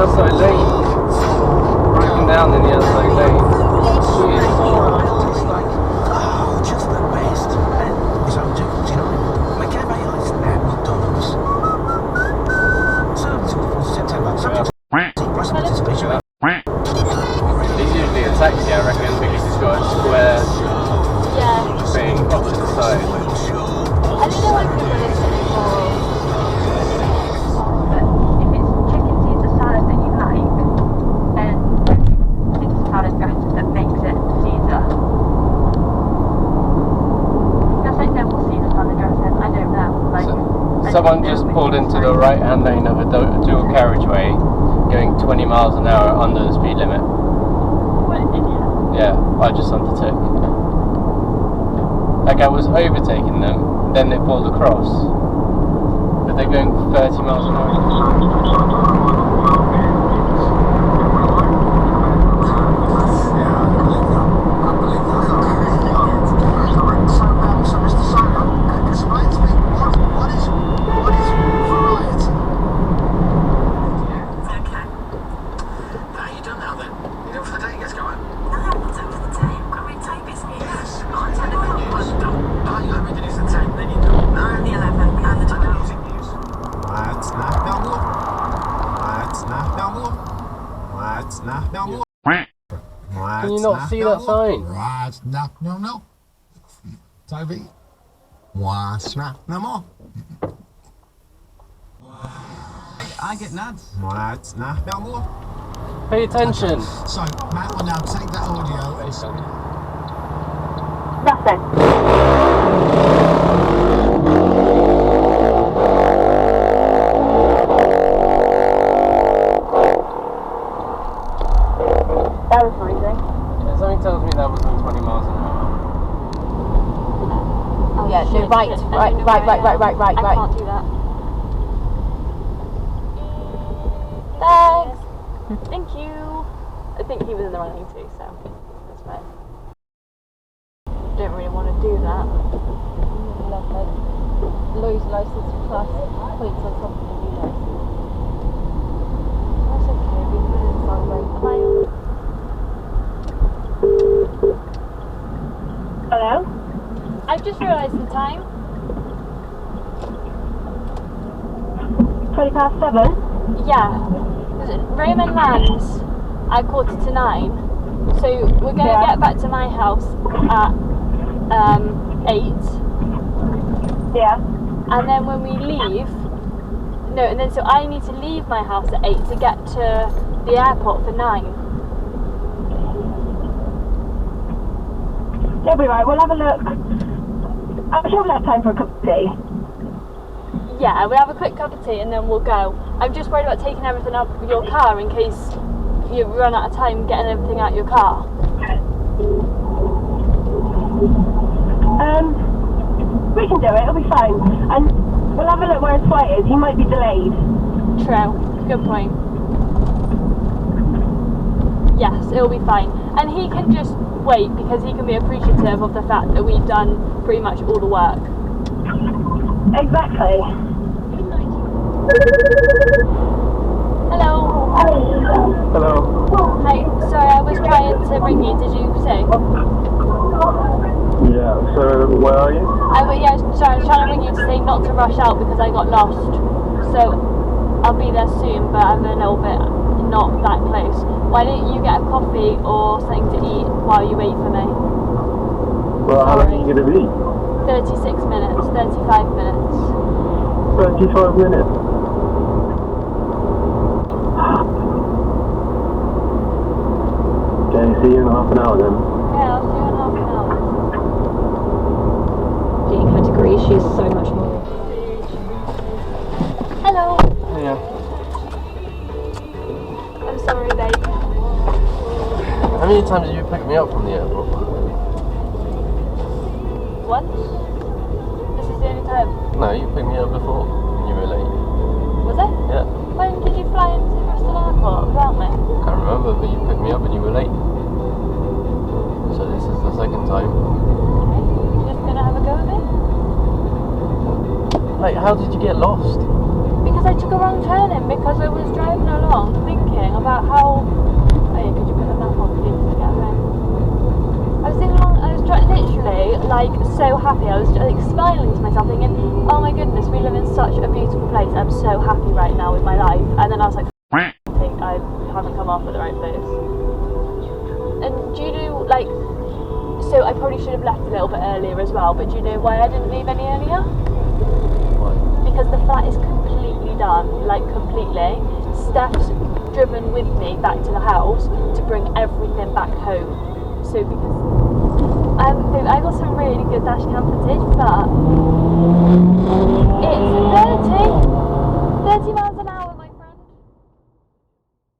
outside lane. Broken down in the outside lane. Just the best. It's $149. McCabe ice at McDonald's. Served until 4th September. Subject to price participation. He's usually a taxi, I reckon, because he's got a square thing off to the side. I don't know why people are listening for. But if it's chicken Caesar salad that you like, then it's salad dressing that makes it Caesar. Just like double Caesar salad dressing, I don't know. Like, Someone just pulled into the right-hand lane of a dual carriageway, going 20 miles an hour under the speed limit. What an idiot. Yeah, I just undertook. Like I was overtaking them, then they pulled across. But they're going 30 miles an hour. Can you not see that sign? No. Toby. What's no more? I get nuts. What's no more? Pay attention. So, Matt will now take that audio and Nothing. That was freezing. Yeah, something tells me that was on 20 miles an hour. Oh, Yeah, shit, no, right. I can't do that. Thanks. Thank you. I think he was in the wrong lane too, so that's fine. Don't really want to do that. Love that. Lose license plus points on top of the new license. That's okay, we can inside right. Hello? I've just realised the time. 7:20? Yeah. Raymond lands at 8:45. So we're going to get back to my house at 8. Yeah. And then when we leave, so I need to leave my house at 8 to get to the airport for 9. It'll be right, we'll have a look. I'm sure we'll have time for a cup of tea. Yeah, we'll have a quick cup of tea and then we'll go. I'm just worried about taking everything out of your car in case you run out of time getting everything out of your car. We can do it, it'll be fine. And we'll have a look where his flight is, he might be delayed. True, good point. Yes, it'll be fine. And he can just wait because he can be appreciative of the fact that we've done pretty much all the work. Exactly. Hello. Hello. Hi, sorry, I was trying to ring you, did you say? Yeah, so where are you? Sorry, I was trying to ring you to say not to rush out because I got lost. So I'll be there soon, but I'm a little bit not that close. Why don't you get a coffee or something to eat while you wait for me? Well, how long are you going to be? 36 minutes, 35 minutes. 35 minutes? Okay, see you in half an hour then. Yeah, I'll see you in half an hour. Being category, she's so much more. Hello. Yeah. I'm sorry, babe. How many times did you pick me up from the airport? What? This is the only time. No, you picked me up before and you were late. Was it? Yeah. When did you fly into Bristol Airport without me? Can't remember, but you picked me up and you were late. So this is the second time. You just gonna have a go of it? Like, how did you get lost? Because I took a wrong turn in because I was driving along thinking happy. I was like smiling to myself, thinking, "Oh my goodness, we live in such a beautiful place. I'm so happy right now with my life." And then I was like, "I think I haven't come off at the right place." And do you know, like, so I probably should have left a little bit earlier as well. But do you know why I didn't leave any earlier? Why? Because the flat is completely done, like completely. Steph's driven with me back to the house to bring everything back home. So because I got some really good dashcam footage, but it's 30 miles